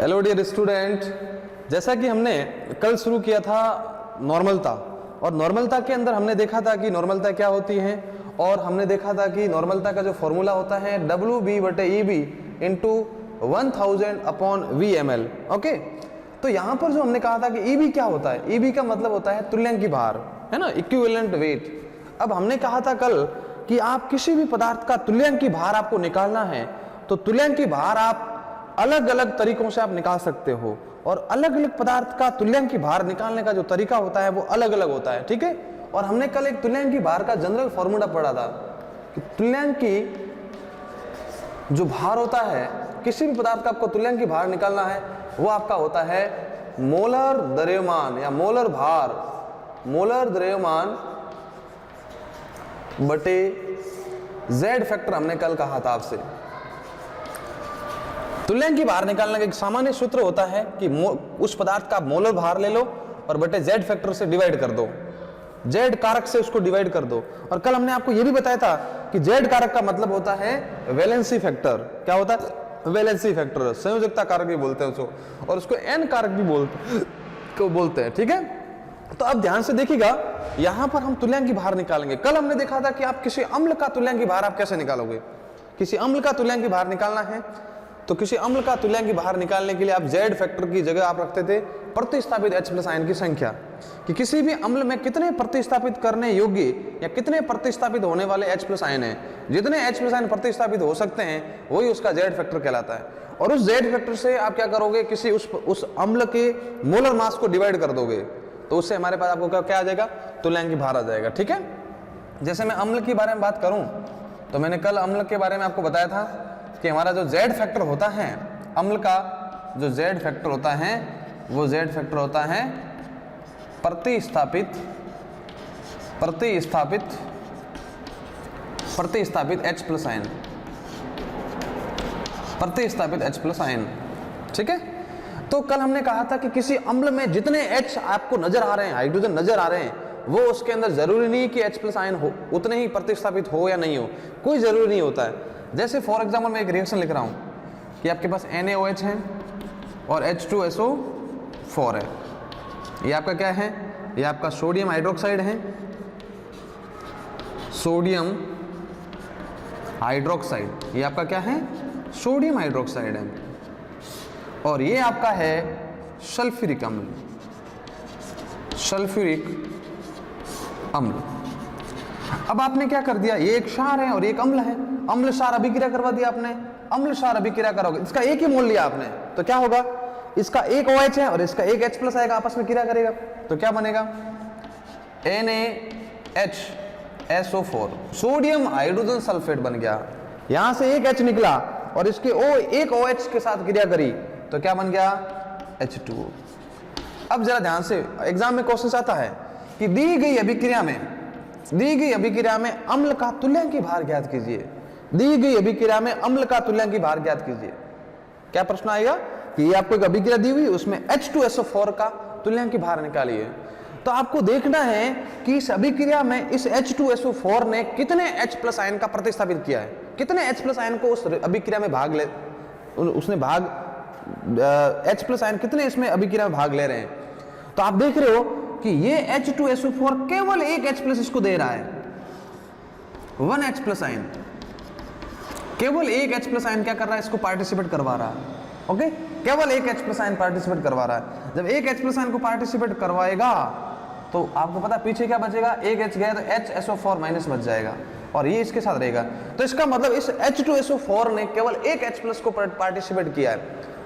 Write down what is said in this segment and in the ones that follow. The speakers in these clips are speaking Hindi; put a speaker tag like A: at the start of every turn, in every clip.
A: हेलो डियर स्टूडेंट, जैसा कि हमने कल शुरू किया था नॉर्मलता, और नॉर्मलता के अंदर हमने देखा था कि नॉर्मलता क्या होती है, और हमने देखा था कि नॉर्मलता का जो फॉर्मूला होता है WB/EB इंटू 1000/VmL। ओके, तो यहाँ पर जो हमने कहा था कि EB क्या होता है, EB का मतलब होता है तुल्यांकी भार, है ना, इक्विवेलेंट वेट। अब हमने कहा था कल कि आप किसी भी पदार्थ का तुल्यांकी भार आपको निकालना है, तो तुल्यांकी भार आप अलग अलग तरीकों से आप निकाल सकते हो, और अलग अलग पदार्थ का तुल्यांकी भार निकालने का जो तरीका होता है वो अलग अलग होता है, ठीक है। और हमने कल एक तुल्यांकी भार का जनरल फॉर्मूला पढ़ा था कि तुल्यांकी जो भार होता है, किसी भी पदार्थ का आपको तुल्यांकी भार निकालना है, वो आपका होता है मोलर द्रव्यमान या मोलर भार, मोलर द्रव्यमान बटे Z फैक्टर। हमने कल कहा था आपसे तुल्यांकी भार निकालने का एक सामान्य सूत्र होता है कि उस पदार्थ का मोलर भार ले लो और बटे Z फैक्टर से डिवाइड कर दो, Z कारक से उसको डिवाइड कर दो। और कल हमने आपको यह भी बताया था कि Z कारक का मतलब होता है वैलेंसी फैक्टर। क्या होता है? वैलेंसी फैक्टर, संयोजकता कारक भी बोलते हैं उसको, और उसको N कारक भी बोलते हैं, ठीक है। तो अब ध्यान से देखिएगा, यहां पर हम तुल्यांकी भार निकालेंगे। कल हमने देखा था कि आप किसी अम्ल का तुल्यांकी भार आप कैसे निकालोगे। किसी अम्ल का तुल्यांकी भार निकालना है तो किसी अम्ल का तुल्यांकी भार निकालने के लिए आप Z फैक्टर की जगह आप रखते थे प्रतिस्थापित H+ आयन की संख्या, कि किसी भी अम्ल में कितने प्रतिस्थापित करने योग्य या कितने प्रतिस्थापित होने वाले H+ आयन हैं। जितने H+ आयन प्रतिस्थापित हो सकते हैं वही उसका Z फैक्टर कहलाता है। और उस Z फैक्टर से आप क्या करोगे, किसी उस अम्ल के मोलर मास को डिवाइड कर दोगे, तो उससे हमारे पास आपको क्या आ जाएगा, तुल्यांकी भार आ जाएगा, ठीक है। जैसे मैं अम्ल के बारे में बात करूं तो मैंने कल अम्ल के बारे में आपको बताया था कि हमारा जो Z फैक्टर होता है, अम्ल का जो Z फैक्टर होता है वो Z फैक्टर होता है प्रतिस्थापित H+ आयन, प्रतिस्थापित H+ आयन, ठीक है। तो कल हमने कहा था कि किसी अम्ल में जितने H आपको नजर आ रहे हैं, हाइड्रोजन नजर आ रहे हैं, वो उसके अंदर जरूरी नहीं कि H+ आयन हो, उतने ही प्रतिस्थापित हो या नहीं हो, कोई जरूरी नहीं होता है। जैसे फॉर एग्जाम्पल मैं एक रिएक्शन लिख रहा हूं कि आपके पास NaOH है और H2SO4 है। ये आपका क्या है, ये आपका सोडियम हाइड्रोक्साइड है, सोडियम हाइड्रोक्साइड, ये आपका क्या है, सोडियम हाइड्रोक्साइड है। और ये आपका है सल्फ्यूरिक अम्ल, सल्फ्यूरिक अम्ल। अब आपने क्या कर दिया, ये एक क्षार है और एक अम्ल है, अम्ल क्षार अभिक्रिया करवा दिया आपने, अम्ल क्षार अभिक्रिया करोगे, इसका एक ही मोल लिया आपने, तो क्या होगा, इसका एक OH है और इसका एक H+ आएगा, आपस में क्रिया करेगा, तो क्या बनेगा, NaHSO4, सोडियम हाइड्रोजन सल्फेट बन गया। यहां से एक H निकला और इसके एक OH के साथ क्रिया करी, तो क्या बन गया, H2O। अब जरा ध्यान से, एग्जाम में क्वेश्चन आता है कि दी गई अभिक्रिया में अम्ल का तुल्यांकी भार ज्ञात कीजिए, दी गई अभिक्रिया में अम्ल का तुल्यांकी भार ज्ञात कीजिए। क्या प्रश्न आएगा कि ये आपको एक अभिक्रिया दी हुई, उसमें H2SO4 का तुल्यांकी भार निकालिए। तो आपको देखना है कि इस अभिक्रिया में इस H2SO4 ने कितने H+ आयन का प्रतिस्थापित किया है, कितने H+ आयन को उस अभिक्रिया में भाग ले, उसने भाग H+ आयन कितने इसमें अभिक्रिया में भाग ले रहे हैं। तो आप देख रहे हो कि ये H2SO4 केवल एक H+ इसको दे रहा है, 1 H+ आयन, केवल एक H+ आयन क्या कर रहा है, इसको पार्टिसिपेट करवा रहा है। ओके, केवल एक H+ आयन पार्टिसिपेट करवा रहा है। जब एक H+ आयन को पार्टिसिपेट करवाएगा तो आपको पता पीछे क्या बचेगा, एक H गया तो HSO4- बच जाएगा और ये इसके साथ रहेगा। तो इसका मतलब इस H2SO4 ने केवल एक H+ को पार्टिसिपेट किया है।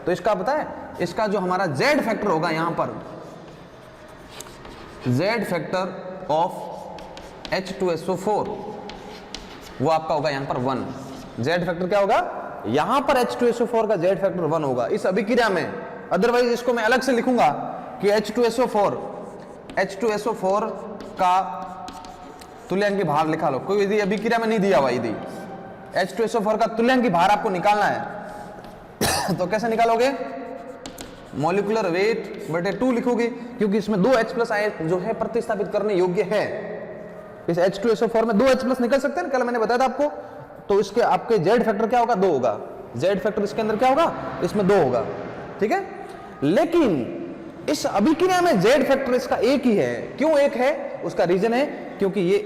A: तो इसका पता है, इसका जो हमारा Z फैक्टर होगा, यहां पर Z फैक्टर ऑफ H2SO4 वो आपका होगा यहां पर 1। Z फैक्टर क्या होगा, यहां पर H2SO4 का Z फैक्टर 1 होगा इस अभिक्रिया में। अदरवाइज इसको मैं अलग से लिखूंगा कि H2SO4 का तुल्यांकी भार लिखा लो, कोई यदि अभिक्रिया में नहीं दिया हुआ, यदि H2SO4 का तुल्यांकी भार आपको निकालना है तो कैसे निकालोगे, मॉलिक्यूलर वेट बटे 2 लिखोगे, क्योंकि इसमें 2 H+ आयन जो है प्रतिस्थापित करने योग्य है। इस H2SO4 में 2 H+ निकल सकते हैं, कल मैंने बताया था आपको। तो इसके आपके Z फैक्टर क्या होगा, 2 होगा। Z फैक्टर इसके अंदर क्या होगा, इसमें 2 होगा। ठीक है। लेकिन इस अभिक्रिया में जेड फैक्टर इसका एक ही है। क्यों एक है? उसका रीजन है क्योंकि ये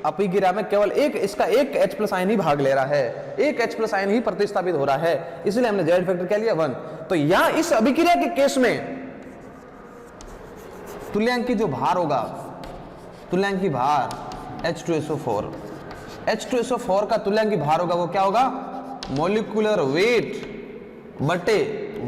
A: अभिक्रिया में केवल इसका एक H प्लस आयन ही भाग ले रहा है, एक H प्लस आयन ही प्रतिस्थापित हो रहा है, इसलिए हमने जेड फैक्टर क्या लिया 1। तो यहां इस अभिक्रिया के केस में तुल्यांकी जो भार होगा, तुल्यांकी भार H2SO4, H2SO4 का तुल्यांकी भार होगा वो क्या होगा? मॉलिक्यूलर वेट बटे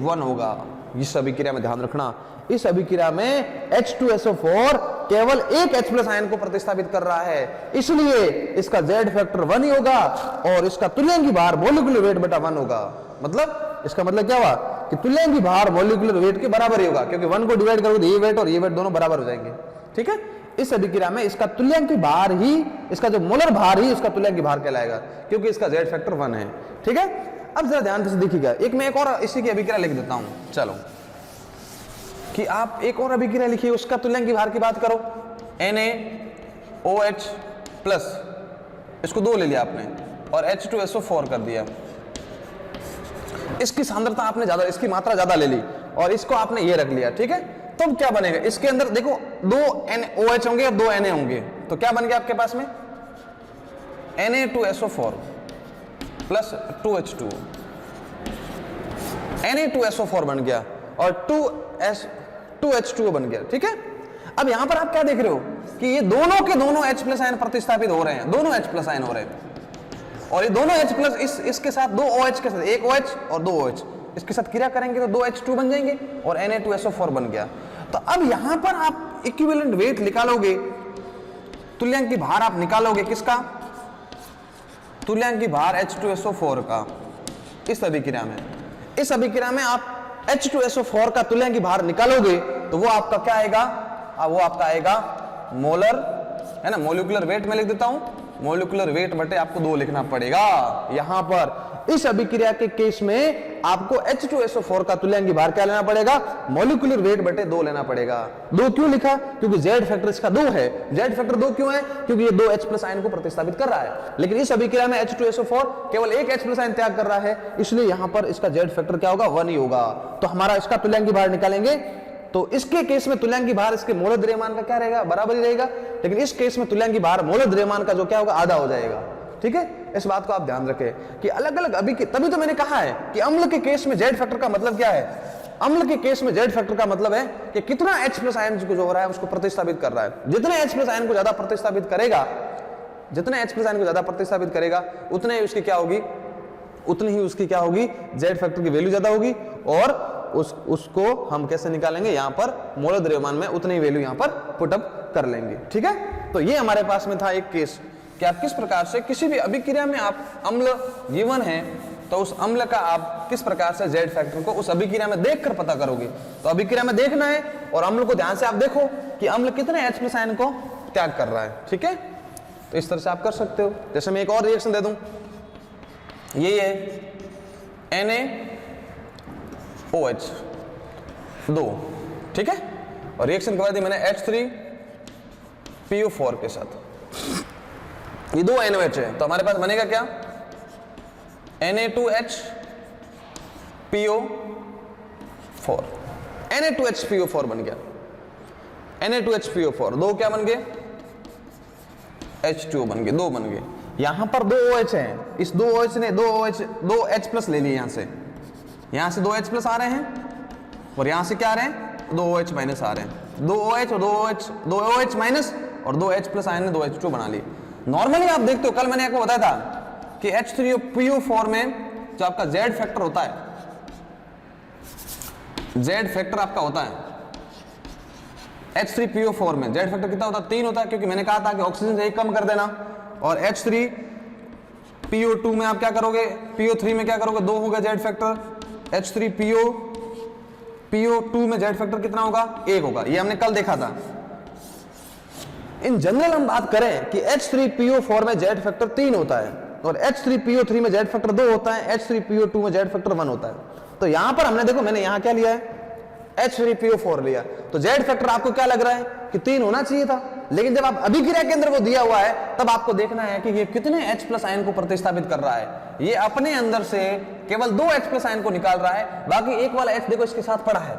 A: 1 होगा। इस अभिक्रिया में ध्यान रखना, इस अभिक्रिया में H2SO4 केवल एक H प्लस आयन को प्रतिस्थापित कर रहा है, इसलिए इसका Z फैक्टर 1 ही होगा और इसका तुल्यांकी भार मॉलिक्यूलर वेट बटा 1 होगा। मतलब इसका मतलब क्या हुआ कि तुल्यांकी भार मॉलिक्यूलर वेट के बराबर ही होगा, क्योंकि 1 को डिवाइड करोगे तो ये वेट और ये वेट दोनों बराबर हो जाएंगे। ठीक है, इस अभिक्रिया में इसका तुल्यांकी भार ही, इसका जो मोलर भार ही इसका तुल्यांकी भार कहलाएगा, क्योंकि इसका Z फैक्टर 1 है। ठीक है, अब जरा ध्यान से देखिएगा, एक और इसी की अभिक्रिया लिख देता हूं। चलो कि आप एक और अभिक्रिया लिखिए, उसका तुल्यांकी भार की बात करो। NaOH प्लस, इसको 2 ले लिया आपने और H2SO4 कर दिया। इसकी सांद्रता आपने ज्यादा, इसकी मात्रा ज्यादा ले ली और इसको आपने ये रख लिया। ठीक है, तो क्या बनेगा? इसके अंदर देखो 2 NaOH होंगे और 2 Na होंगे, तो क्या बन गया आपके पास में? Na2SO4 प्लस 2H2, Na2SO4 बन गया और 2H2O बन गया। ठीक है, अब यहां पर आप क्या देख रहे हो कि ये दोनों के दोनों H प्लस आयन प्रतिस्थापित हो रहे हैं, दोनों H प्लस आयन हो रहे हैं और ये दोनों H प्लस इसके साथ 2 OH के साथ, एक OH और 2 OH इसके साथ क्रिया करेंगे तो 2 H2 बन जाएंगे और Na2SO4 बन गया। तो अब यहां पर आप इक्विवेलेंट वेट निकालोगे, तुल्यांकी भार आप निकालोगे किसका? तुल्यांकी भार H2SO4 का। इस अभिक्रिया में, इस अभिक्रिया में आप H2SO4 का तुल्यांकी भार निकालोगे तो वो आपका क्या आएगा? वो आपका आएगा मोलर, है ना, मोलिकुलर वेट में लिख देता हूं, मोलिकुलर वेट बटे आपको 2 लिखना पड़ेगा। यहां पर इस अभिक्रिया के केस में आपको H2SO4 का तुल्यांकी भार क्या लेना पड़ेगा? मॉलिक्यूलर वेट बटे 2 लेना पड़ेगा। 2 क्यों लिखा? क्योंकि Z फैक्टर इसका 2 है। Z फैक्टर 2 क्यों है? क्योंकि ये 2 H प्लस आयन को प्रतिस्थापित कर रहा है, लेकिन इस अभिक्रिया में H2SO4 केवल एक H प्लस आयन त्याग कर रहा है, इसलिए यहां पर इसका Z फैक्टर क्या होगा? 1 ही होगा। तो हमारा इसका तुल्यांकी भार निकालेंगे तो इसके केस में तुल्यांकी भार इसके मोलर द्रव्यमान का क्या रहेगा? बराबर ही रहेगा, लेकिन इस केस में तुल्यांकी भार मोलर द्रव्यमान का जो क्या होगा? आधा हो जाएगा। ठीक है, इस बात को आप ध्यान रखें कि अलग अलग तभी तो मैंने कहा है कि अम्ल के केस में Z फैक्टर का मतलब क्या है? अम्ल के केस में Z फैक्टर का मतलब है कि कितना H प्लस आयन को जो हो रहा है उसको प्रतिस्थापित कर रहा है। जितने H प्लस आयन को ज्यादा प्रतिस्थापित करेगा, जितने H प्लस आयन को ज्यादा प्रतिस्थापित करेगा, उतने ही उसकी क्या होगी? उतनी ही उसकी क्या होगी? Z फैक्टर की वैल्यू ज्यादा होगी और उसको हम कैसे निकालेंगे? यहां पर मोलर द्रव्यमान में उतनी वैल्यू यहां पर पुटअप कर लेंगे। ठीक है, तो ये हमारे पास में था एक केस कि आप किस प्रकार से किसी भी अभिक्रिया में आप अम्ल गिवन है तो उस अम्ल का आप किस प्रकार से Z फैक्टर को उस अभिक्रिया में देखकर पता करोगे। तो अभिक्रिया में देखना है और अम्ल को ध्यान से आप देखो कि अम्ल कितने H प्लस आयन को त्याग कर रहा है। ठीक है, तो इस तरह से आप कर सकते हो। जैसे मैं एक और रिएक्शन दे दूं, ये है NaOH 2, ठीक है, और रिएक्शन करवा दी मैंने H3PO4 के साथ। ये 2 NaOH है, तो हमारे पास बनेगा क्या? Na2HPO4, Na2HPO4 बन गया। Na2HPO4 2 क्या बन गए? H2O बन गए, 2 बन गए। यहां पर 2 OH हैं, इस 2 OH ने 2 H प्लस ले लिए, यहां से 2 H प्लस आ रहे हैं और यहां से क्या आ रहे हैं? 2 OH माइनस आ रहे हैं। 2 OH और 2 OH माइनस और 2 H प्लस आयन ने 2 H2 बना लिए। नॉर्मली आप देखते हो, कल मैंने आपको बताया था कि H3PO4 में जो आपका Z फैक्टर होता है, Z फैक्टर आपका होता है H3PO4 में Z फैक्टर कितना होता है? 3 होता है, क्योंकि मैंने कहा था कि ऑक्सीजन से 1 कम कर देना। और H3PO2 में आप क्या करोगे? PO3 में क्या करोगे? 2 होगा Z फैक्टर। H3PO2 में Z फैक्टर कितना होगा? 1 होगा। ये हमने कल देखा था। इन जनरल हम बात करें कि H3PO4 में Z फैक्टर 3 होता है और H3PO3 में Z फैक्टर 2 होता है, H3PO2 में Z फैक्टर 1 होता है। तो यहां पर हमने देखो, मैंने यहां क्या लिया है? H3PO4 लिया, तो Z फैक्टर आपको क्या लग रहा है कि 3 होना चाहिए था, लेकिन जब आप अभिक्रिया केंद्र को दिया हुआ है तब आपको देखना है कि ये कितने H+ आयन को प्रतिस्थापित कर रहा है। ये अपने अंदर से केवल 2 H+ आयन को निकाल रहा है, बाकी एक वाला H देखो इसके साथ पड़ा है,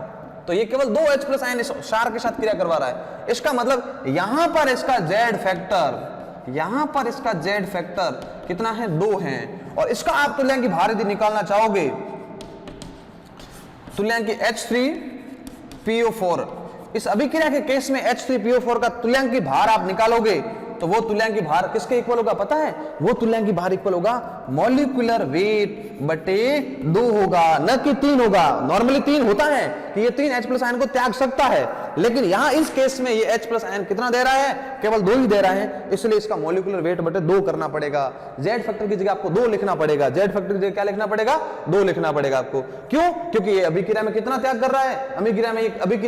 A: तो ये केवल 2 H+ आयन इस क्षार के साथ क्रिया करवा रहा है। इसका मतलब यहां पर इसका Z फैक्टर, यहां पर इसका Z फैक्टर कितना है, 2 है। और इसका आप तुल्यांकी भार यदि निकालना चाहोगे, तुल्यांकी H3PO4, इस अभिक्रिया के केस में H3PO4 का तुल्यांकी भार आप निकालोगे तो वो तुल्यांकी भार किसके इक्वल होगा पता है, वो तुल्यांकी भार इक्वल होगा मॉलिक्यूलर वेट बटे 2 होगा, न कि 3 होगा। नॉर्मली 3 होता है कि ये 3 H+ आयन को त्याग सकता है, लेकिन यहां इस केस में ये H+ आयन कितना दे रहा है, केवल 2 ही दे रहा है, इसलिए इसका मॉलिक्यूलर वेट बटे 2 करना पड़ेगा। Z फैक्टर की जगह आपको 2 लिखना पड़ेगा, Z फैक्टर की जगह क्या लिखना पड़ेगा, 2 लिखना पड़ेगा आपको। क्यों? क्योंकि ये अभिक्रिया में कितना त्याग कर रहा है, अभिक्रिया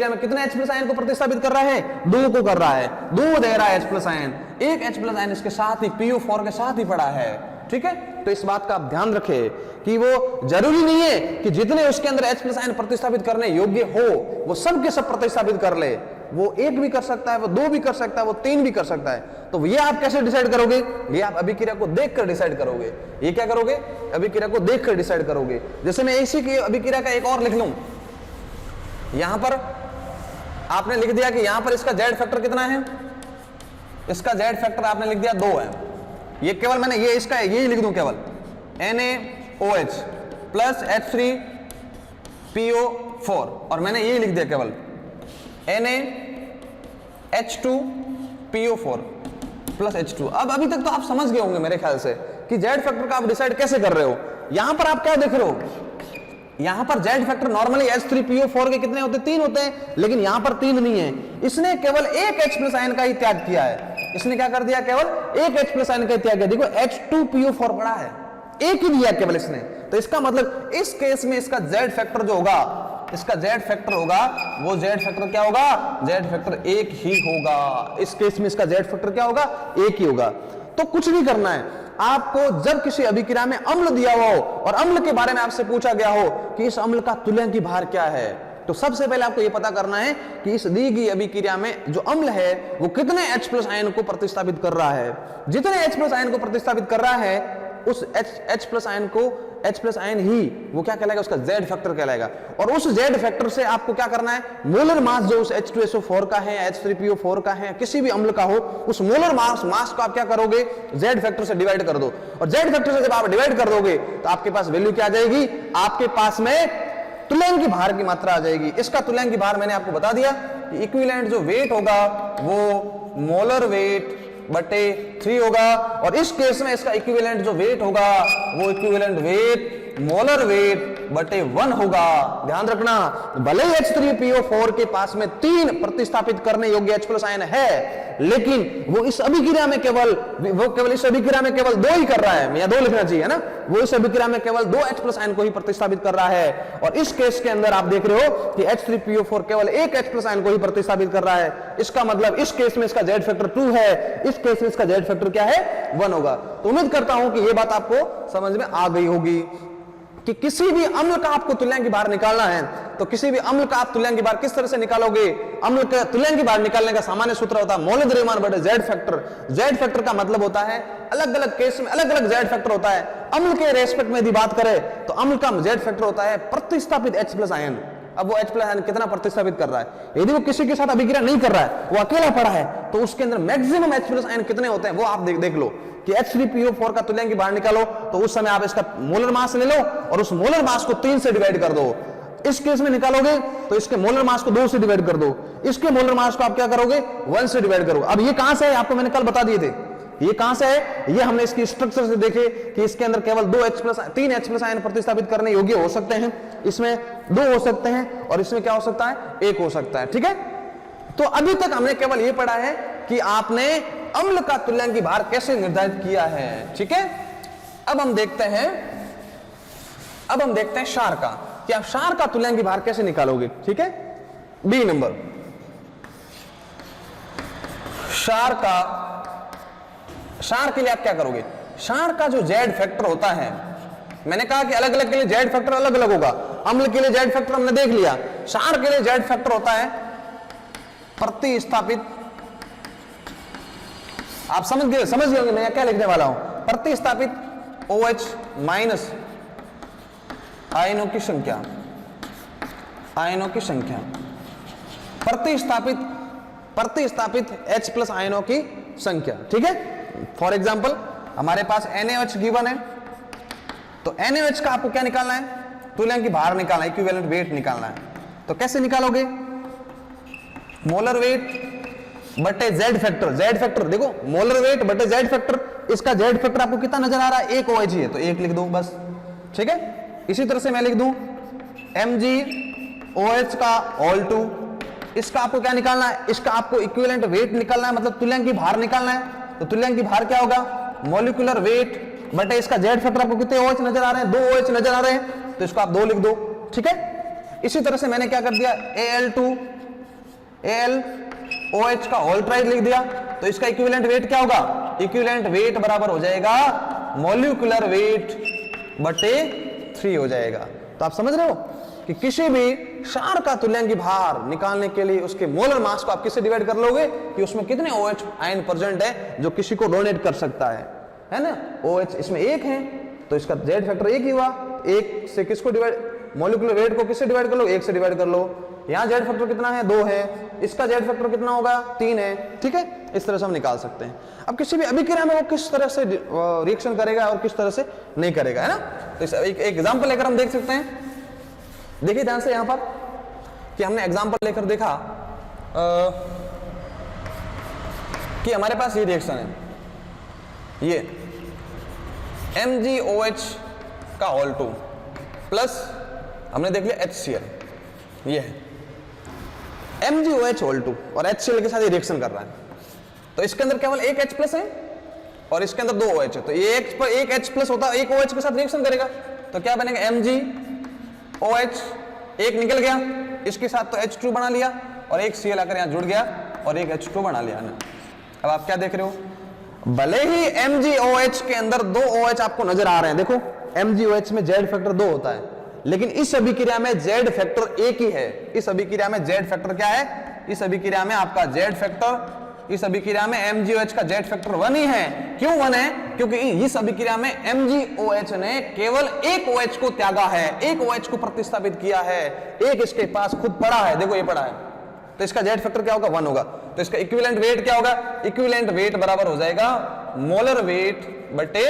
A: में कितने H+ आयन को प्रतिस्थापित कर रहा है, 2 को कर रहा है, 2 दे रहा है H+ आयन, एक H+ आयन इसके साथ ही PO4 के साथ ही पड़ा है। ठीक है, तो इस बात का आप ध्यान रखें कि वो जरूरी नहीं है कि जितने उसके अंदर H+ आयन प्रतिस्थापित करने योग्य हो वो सब के सब प्रतिस्थापित कर ले, वो 1 भी कर सकता है, वो 2 भी कर सकता है, वो 3 भी कर सकता है। तो ये आप कैसे डिसाइड करोगे, ये आप अभिक्रिया को देखकर डिसाइड करोगे। ये क्या करोगे, अभिक्रिया को देखकर डिसाइड करोगे। जैसे मैं इसी की अभिक्रिया का एक और लिख लूं, यहां पर आपने लिख दिया कि यहां पर इसका Z फैक्टर कितना है, इसका Z फैक्टर आपने लिख दिया 2 है। ये केवल मैंने ये इसका यही लिख दूं, केवल NaOH प्लस H3PO4, और मैंने यही लिख दिया केवल NaH2PO4 प्लस H2। अब अभी तक तो आप समझ गए होंगे मेरे ख्याल से कि Z फैक्टर का आप डिसाइड कैसे कर रहे हो। यहां पर आप क्या देख रहे हो, यहां पर Z फैक्टर नॉर्मली H3PO4 के कितने होते हैं, 3 होते हैं, लेकिन यहां पर 3 नहीं है, इसने केवल एक H+ आयन का ही त्याग किया है। इसने क्या कर दिया, केवल एक H+ आयन का त्याग किया। देखो H2PO4 पड़ा है, एक ही दिया केवल इसने, तो इसका मतलब इस केस में इसका Z फैक्टर जो होगा, इसका Z फैक्टर होगा, वो Z फैक्टर क्या होगा, Z फैक्टर 1 ही होगा। इस केस में इसका Z फैक्टर क्या होगा, 1 ही होगा। तो कुछ नहीं करना है आपको, जब किसी अभिक्रिया में अम्ल दिया हुआ हो और अम्ल के बारे में आपसे पूछा गया हो कि इस अम्ल का तुल्यांकी भार क्या है, तो सबसे पहले आपको यह पता करना है कि इस दी गई अभिक्रिया में जो अम्ल है वो कितने H+ आयन को प्रतिस्थापित कर रहा है। जितने H+ आयन को प्रतिस्थापित कर रहा है उस H+ आयन को, H+ आयन ही वो क्या कहलाएगा, उसका Z फैक्टर कहलाएगा। और उस Z फैक्टर से आपको क्या करना है, मोलर मास जो उस H2SO4 का है, H3PO4 का है, किसी भी अम्ल का हो, उस मोलर मास को आप क्या करोगे, Z फैक्टर से डिवाइड कर दो। और Z फैक्टर से जब आप डिवाइड कर दोगे तो आपके पास वैल्यू क्या आ जाएगी, आपके पास में तुल्यांकी भार की मात्रा आ जाएगी। इसका तुल्यांकी भार मैंने आपको बता दिया कि इक्विवेलेंट जो वेट होगा वो मोलर वेट बटे 3 होगा, और इस केस में इसका इक्विवेलेंट जो वेट होगा वो इक्विवेलेंट वेट मोलर वेट बटे 1 होगा। ध्यान रखना, भले ही H3PO4 के पास में 3 प्रतिस्थापित करने योग्य H+ आयन है, लेकिन वो इस अभिक्रिया में केवल इस अभिक्रिया में केवल 2 ही कर रहा है, या 2 लिखना चाहिए ना, वो इस अभिक्रिया में केवल 2 H+ आयन को ही प्रतिस्थापित कर रहा है। और इस केस के अंदर आप देख रहे हो कि H3PO4 केवल एक H+ आयन को ही प्रतिस्थापित कर रहा है। इसका मतलब इस केस में इसका Z फैक्टर 2 है, इस केस में इसका Z फैक्टर क्या है, 1 होगा। तो उम्मीद करता हूं कि यह बात आपको समझ में आ गई होगी कि किसी भी अम्ल का आपको तुल्यांकी भार निकालना है तो किसी भी अम्ल का आप तुल्यांकी भार किस तरह से निकालोगे। अम्ल का तुल्यांकी भार निकालने का सामान्य सूत्र होता है मोल द्रव्यमान बटे Z फैक्टर। Z फैक्टर का मतलब होता है अलग अलग केस में अलग अलग Z फैक्टर होता है। अम्ल के रेस्पेक्ट में यदि बात करें तो अम्ल का Z फैक्टर होता है प्रतिस्थापित H+ आयन। अब वो H+ आयन कितना प्रतिस्थापित कर रहा है, यदि वो किसी के साथ अभिक्रिया नहीं कर रहा है, वो अकेला पड़ा है, तो उसके अंदर मैक्सिमम H+ आयन कितने होते हैं वो आप देख लो कि H3PO4 का तुल्यांकी भार निकालो तो उस समय आप इसका मोलर मास ले लो और उस मोलर मास को 3 से डिवाइड कर दो। इस केस में निकालोगे तो इसके मोलर मास को 2 से डिवाइड कर दो, इसके मोलर मास को आप क्या करोगे 1 से डिवाइड करोगे। अब ये कहां से है, आपको मैंने कल बता दिए थे, ये कहां से है, ये हमने इसकी स्ट्रक्चर से देखे कि इसके अंदर केवल 3 H+ आयन प्रतिस्थापित करने योग्य हो सकते हैं, इसमें 2 हो सकते हैं और इसमें क्या हो सकता है, 1 हो सकता है। ठीक है, तो अभी तक हमने केवल ये पढ़ा है कि आपने अम्ल का तुल्यांकी भार कैसे निर्धारित किया है। ठीक है, अब हम देखते हैं क्षार का, कि आप क्षार का तुल्यांकी भार कैसे निकालोगे। ठीक है, बी नंबर, क्षार के लिए आप क्या करोगे, क्षार का जो Z फैक्टर होता है, मैंने कहा कि अलग अलग के लिए Z फैक्टर अलग अलग होगा। अम्ल के लिए Z फैक्टर हमने देख लिया, क्षार के लिए जेड फैक्टर होता है प्रतिस्थापित, आप समझ गए होंगे मैं क्या लिखने वाला हूं, प्रतिस्थापित OH माइनस आयनों की संख्या, प्रतिस्थापित H प्लस आयनों की संख्या। ठीक है, फॉर एग्जाम्पल हमारे पास NaOH गिवन है, तो NaOH का आपको क्या निकालना है, तुल्यांकी भार निकालना है, इक्विवेलेंट वेट निकालना है। तो कैसे निकालोगे, मोलर वेट बटे जेड फैक्टर देखो, मोलर वेट बटे जेड फैक्टर, इसका जेड फैक्टर आपको कितना नजर आ रहा है, 1 OH है तो 1 लिख दो बस। ठीक है, इसी तरह से मैं लिख दूं MgOH का होल 2, इसका आपको क्या निकालना है, इसका आपको इक्विवेलेंट वेट निकालना है, मतलब तुल्यांकी भार निकालना है। तो तुल्यांकी भार क्या होगा, मॉलिक्यूलर वेट बटे इसका जेड फैक्टर, आपको कितने OH नजर आ रहे हैं, 2 OH नजर आ रहे हैं, तो इसको आप 2 लिख दो। ठीक है, इसी तरह से मैंने क्या कर दिया, AlOH का होल ट्राइड लिख दिया, तो इसका इक्विवेलेंट वेट क्या होगा, इक्विवेलेंट वेट बराबर हो जाएगा मॉलिक्यूलर वेट बटे 3 हो जाएगा। तो आप समझ रहे हो कि किसी भी क्षार का तुल्यांकी भार निकालने के लिए उसके मोलर मास को आप किससे डिवाइड कर लोगे कि उसमें कितने OH आयन प्रेजेंट है जो किसी को डोनेट कर सकता है ना। OH इसमें 1 है तो इसका जेड फैक्टर 1 ही हुआ, 1 से किसको डिवाइड, मॉलिक्यूलर वेट को किससे डिवाइड कर लो, 1 से डिवाइड कर लो। यहां जेड फैक्टर कितना है, 2 है, इसका जेड फैक्टर कितना होगा, 3 है। ठीक है, इस तरह से हम निकाल सकते हैं। अब किसी भी अभिक्रिया में वो किस तरह से रिएक्शन करेगा और किस तरह से नहीं करेगा, है ना। तो एक एग्जांपल लेकर हम देख सकते हैं। देखिए ध्यान से यहां पर कि हमने एग्जांपल लेकर देखा कि हमारे पास ये रिएक्शन है, ये MgOH का होल 2 प्लस हमने देख लिया HCl, ये है MgOH होल 2 और HCl के साथ ये रिएक्शन कर रहा है। तो इसके अंदर केवल एक H प्लस है और इसके अंदर 2 OH है, तो ये एक H प्लस होता है, एक OH के साथ रिएक्शन करेगा तो क्या बनेगा, MgOH, एक निकल गया, इसके साथ तो H2 बना लिया और एक Cl आकर यहां जुड़ गया और एक H2 बना लिया ना। अब आप क्या देख रहे हो, भले ही MgOH के अंदर 2 OH आपको नजर आ रहे हैं, देखो MgOH में जेड फैक्टर 2 होता है, लेकिन इस अभिक्रिया में जेड फैक्टर 1 ही है। इस अभिक्रिया में जेड फैक्टर क्या है, इस अभिक्रिया में आपका जेड फैक्टर, इस अभिक्रिया में MgOH का जेड फैक्टर 1 ही है। क्यों 1 है, क्योंकि इस अभिक्रिया में MgOH ने केवल एक OH को त्यागा है, एक OH को प्रतिस्थापित किया है, एक इसके पास खुद पड़ा है, देखो ये पड़ा है, तो इसका जेड फैक्टर क्या होगा, 1 होगा। तो इसका इक्विवेलेंट वेट क्या होगा, इक्विवेलेंट वेट बराबर हो जाएगा मोलर वेट बटे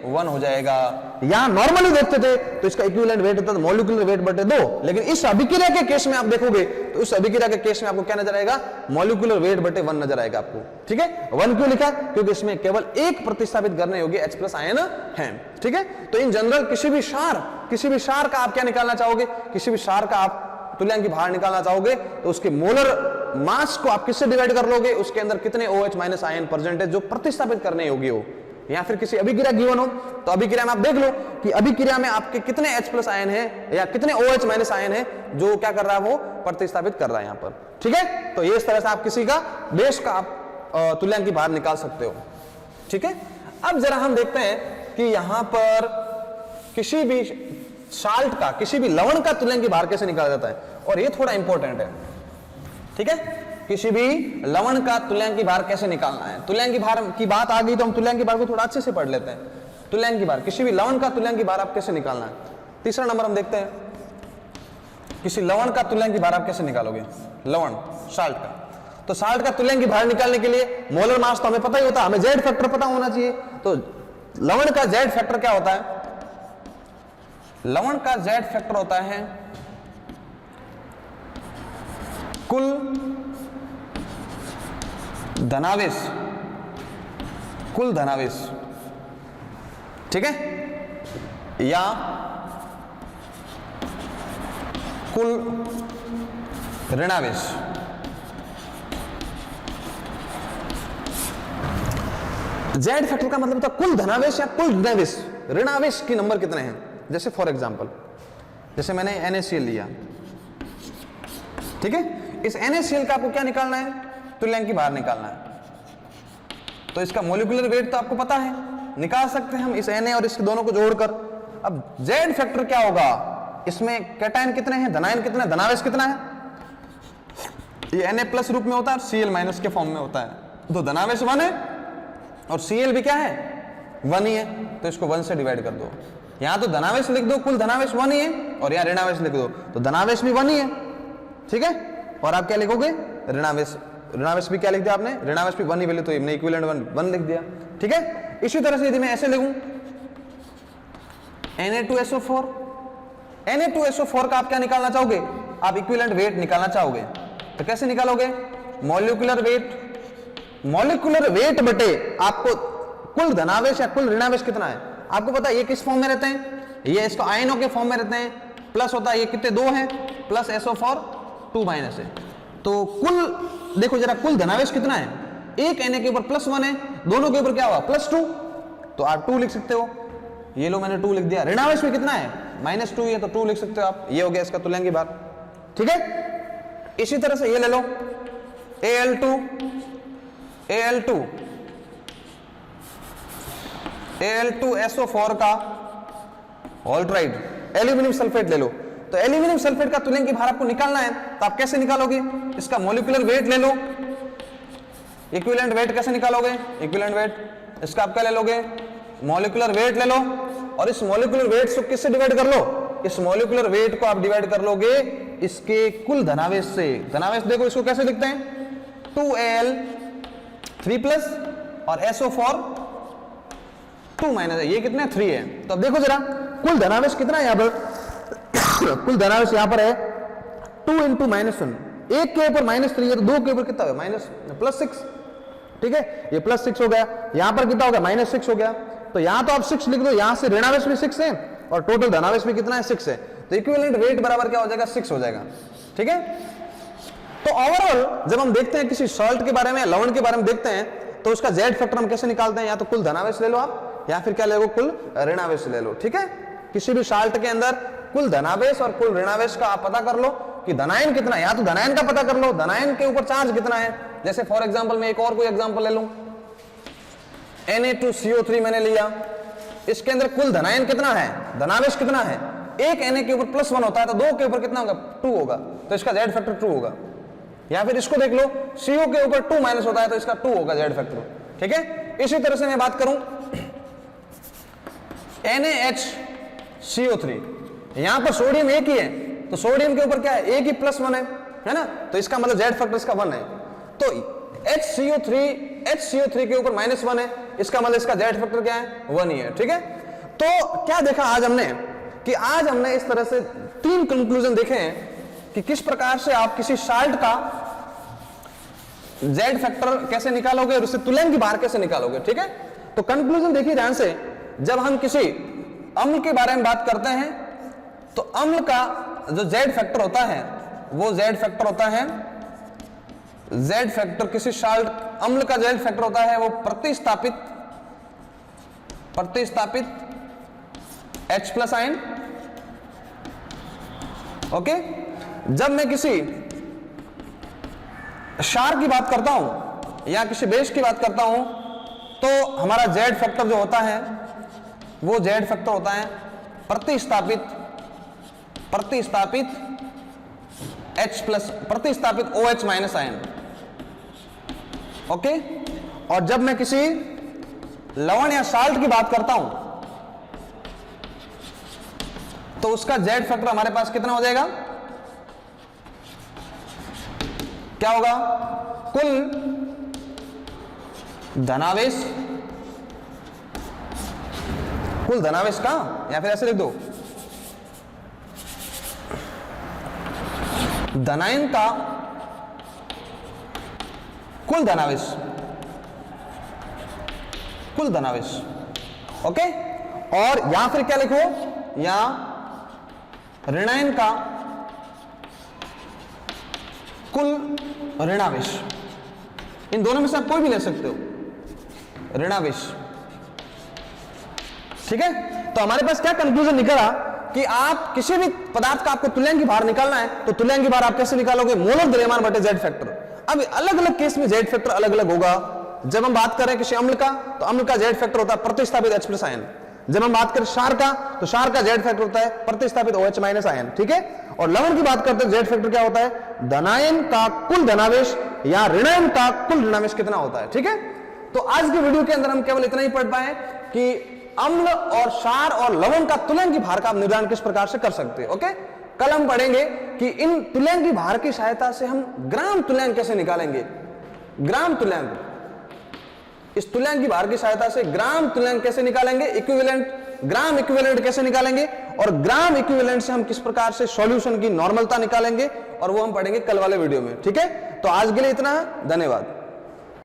A: 1 हो जाएगा। यहां नॉर्मली देखते थे तो इसका इक्विवेलेंट वेट होता था मॉलिक्यूलर वेट बटे 2, लेकिन इस अभिक्रिया के केस में आप देखोगे तो उस अभिक्रिया के केस में आपको क्या नजर आएगा, मॉलिक्यूलर वेट बटे 1 नजर आएगा आपको। ठीक है, 1 क्यों लिखा, क्योंकि इसमें केवल एक प्रतिस्थापित करने योग्य H प्लस आयन है। ठीक है, तो इन जनरल किसी भी क्षार का आप क्या निकालना चाहोगे, किसी भी क्षार का आप तुल्यांकी भार निकालना चाहोगे तो उसके मोलर मास को आप किससे डिवाइड कर लोगे, उसके अंदर कितने OH माइनस आयन प्रेजेंट है जो प्रतिस्थापित करने योग्य हो, या फिर किसी अभिक्रिया गिवन हो तो अभिक्रिया में आप देख लो कि अभिक्रिया में आपके कितने H प्लस आयन है या कितने OH माइनस आयन है जो क्या कर रहा है, वो प्रतिस्थापित कर रहा है यहां पर। ठीक है, तो ये इस तरह से आप किसी का बेस का आप तुल्यांकी भार निकाल सकते हो। ठीक है, अब जरा हम देखते हैं कि यहां पर किसी भी साल्ट का, किसी भी लवण का तुल्यांकी भार कैसे निकाला जाता है, और ये थोड़ा इंपॉर्टेंट है। ठीक है, किसी भी लवण का तुल्यांकी भार कैसे निकालना है। तुल्यांकी भार की बात आ गई तो हम तुल्यांकी भार को थोड़ा अच्छे से पढ़ लेते हैं। तुल्यांकी भार, किसी भी लवण का तुल्यांकी भार आप कैसे निकालना है। तीसरा नंबर हम देखते हैं, किसी लवण का तुल्यांकी भार आप कैसे निकालोगे, लवण साल्ट का। तो साल्ट का तुल्यांकी भार निकालने के लिए मोलर मास तो हमें पता ही होता है, हमें जेड फैक्टर पता होना चाहिए। तो लवण का जेड फैक्टर क्या होता है, लवण का जेड फैक्टर होता है कुल धनावेश, कुल धनावेश। ठीक है, या कुल ऋणावेश। जेड फैक्टर का मतलब होता है कुल धनावेश या कुल ऋणावेश। ऋणावेश की नंबर कितने हैं, जैसे फॉर एग्जांपल जैसे मैंने NaCl लिया, ठीक है, इस NaCl का आपको क्या निकालना है, तुल्यांकी भार निकालना है। तो इसका मॉलिक्यूलर वेट तो आपको पता है, निकाल सकते हैं हम इस Na और इसके दोनों को जोड़कर। अब जेड फैक्टर क्या होगा, इसमें कैटायन कितने हैं, धनायन कितने, धनावेश कितना है, ये Na+ रूप में होता है, Cl- के फॉर्म में होता है। तो धनावेश 1 है और Cl भी क्या है, 1 ही है, तो इसको 1 से डिवाइड कर दो। यहां तो धनावेश लिख दो, कुल धनावेश 1 ही है, और यहां ऋणावेश लिख दो, तो धनावेश भी 1 ही है, ठीक है। और आप क्या लिखोगे, ऋणावेश, ऋणावेश भी क्या लिख दिया आपने, ऋणावेश भी 1 ही वैल्यू, तो हमने इक्विवेलेंट 1 लिख दिया, ठीक है। इसी तरह से यदि मैं ऐसे लिखूं Na2SO4, Na2SO4 का आप क्या निकालना चाहोगे, आप इक्विवेलेंट वेट निकालना चाहोगे, तो कैसे निकालोगे, मॉलिक्यूलर वेट, मॉलिक्यूलर वेट बटे आपको कुल धनावेश या कुल ऋणावेश कितना है, आपको पता है ये किस फॉर्म में रहते हैं, ये इसको आयनों के फॉर्म में रहते हैं, प्लस होता है ये कितने 2 हैं, प्लस SO4 2 माइनस है, तो कुल देखो जरा कुल धनावेश कितना है, एक Na के ऊपर +1 है, दोनों के ऊपर क्या हुआ +2, तो आप 2 लिख सकते हो, ये लो मैंने 2 लिख दिया। ऋणावेश में कितना है, -2 है, तो 2 लिख सकते हो आप, ये हो गया इसका तुल्यांकी भार, ठीक है। इसी तरह से ये ले लो Al2SO4 का ऑल्ट्राइड एल्यूमिनियम सल्फेट ले लो, तो एल्यूमिनियम सल्फेट का तुल्यांकी भार आपको निकालना है, तो आप कैसे निकालोगे, इसका मॉलिक्यूलर वेट ले लो, इक्विवेलेंट वेट कैसे निकालोगे, इक्विवेलेंट वेट इसका आप क्या ले लोगे, मॉलिक्यूलर वेट ले लो, और इस मॉलिक्यूलर वेट को किससे डिवाइड कर लो, इस मॉलिक्यूलर वेट को आप डिवाइड कर लोगे इसके कुल धनावेश से। धनावेश देखो इसको कैसे लिखते हैं, 2Al3+ और SO4 2 माइनस है, ये कितने 3 है, तो अब देखो जरा कुल धनावेश कितना है यहाँ पर कुल धनावेश यहाँ पर है 2 × -1, एक के ऊपर -3 है, तो 2 के ऊपर कितना होगा +6, ठीक है, ये +6 हो गया, यहां पर कितना हो गया -6 हो गया, तो यहां तो आप 6 लिख दो, यहां से ऋणावेश भी 6 है और टोटल धनावेश भी कितना है 6 है, तो इक्विवेलेंट वेट बराबर क्या हो जाएगा 6 हो जाएगा, ठीक है। तो ओवरऑल जब हम देखते हैं किसी सॉल्ट के बारे में, लवण के बारे में देखते हैं, तो उसका जेड फैक्टर हम कैसे निकालते हैं, या तो कुल धनावेश ले लो आप, या फिर क्या ले लो कुल ऋणावेश ले लो, ठीक है। किसी भी सॉल्ट के अंदर कुल धनावेश और कुल ऋणावेश का आप पता कर लो कि धनायन कितना है, या तो धनायन का पता कर लो, धनायन के ऊपर चार्ज कितना है, जैसे फॉर एग्जांपल मैं एक और कोई एग्जांपल ले लूं, Na2CO3 मैंने लिया, इसके अंदर कुल धनायन कितना है, धनावेश कितना है, एक Na के ऊपर +1 होता है, तो 2 के ऊपर कितना होगा 2 होगा, तो इसका जेड फैक्टर 2 होगा। या फिर इसको देख लो, CO के ऊपर 2 माइनस होता है, तो इसका 2 होगा जेड फैक्टर, ठीक है। इसी तरह से मैं बात करूं NaHCO3, यहां पर सोडियम एक ही है, तो सोडियम के ऊपर क्या है, एक ही +1 है ना, तो इसका मतलब जेड फैक्टर इसका 1 है, तो HCO3 के ऊपर -1 है, इसका मतलब इसका जेड फैक्टर क्या है 1 ही है, ठीक है। तो क्या देखा आज हमने कि आज हमने इस तरह से 3 कंक्लूजन देखे हैं कि किस प्रकार से आप किसी सॉल्ट का जेड फैक्टर कैसे निकालोगे और उससे तुल्यांकी भार कैसे निकालोगे, ठीक है। तो कंक्लूजन देखिए ध्यान से, जब हम किसी अम्ल के बारे में बात करते हैं तो अम्ल का जो जेड फैक्टर होता है वो जेड फैक्टर होता है, जेड फैक्टर किसी सॉल्ट अम्ल का जेड फैक्टर होता है वो प्रतिस्थापित H+ आयन, ओके। जब मैं किसी क्षार की बात करता हूं या किसी बेस की बात करता हूं तो हमारा जेड फैक्टर जो होता है वो जेड फैक्टर होता है प्रतिस्थापित OH- आयन, ओके। और जब मैं किसी लवण या साल्ट की बात करता हूं तो उसका जेड फैक्टर हमारे पास कितना हो जाएगा, क्या होगा, कुल धनावेश का, या फिर ऐसे लिख दो धनायन का कुल धनावेश, ओके। और यहां फिर क्या लिखो, या ऋणायन का कुल ऋणावेश, इन दोनों में से आप कोई भी ले सकते हो, ऋणावेश, ठीक है। तो हमारे पास क्या कंक्लूजन निकला कि आप किसी भी पदार्थ का आपको तुल्यांकी भार निकालना है तो तुल्यांकी भार आप कैसे निकालोगे, मोलर द्रव्यमान बटे जेड फैक्टर। अब अलग अलग केस में जेड फैक्टर अलग अलग होगा। जब हम बात करें किसी अम्ल का तो अम्ल का जेड फैक्टर होता है प्रतिस्थापित H+ आयन, जब हम बात करें क्षार का, तो क्षार का जेड फैक्टर होता है प्रतिस्थापित OH माइनस आयन, ठीक है। और लवण की बात करते हैं, जेड फैक्टर क्या होता है, धनायन का कुल धनावेश या ऋणायन का कुल ऋणावेश कितना होता है, ठीक है। तो आज की वीडियो के अंदर हम केवल इतना ही पढ़ पाए कि अम्ल और क्षार और लवण का तुल्यांकी भार का निर्धारण किस प्रकार से कर सकते हैं, ओके। कल हम पढ़ेंगे कि इन तुल्यांकी भार की सहायता से हम ग्राम तुल्यांक कैसे निकालेंगे, ग्राम तुल्यांक, इस तुल्यांकी भार की सहायता से ग्राम तुल्यांक कैसे निकालेंगे, इक्विवेलेंट, ग्राम इक्विवेलेंट कैसे निकालेंगे, और ग्राम इक्विवेलेंट से हम किस प्रकार से सॉल्यूशन की नॉर्मलता निकालेंगे, और वो हम पढ़ेंगे कल वाले वीडियो में, ठीक है। तो आज के लिए इतना है, धन्यवाद।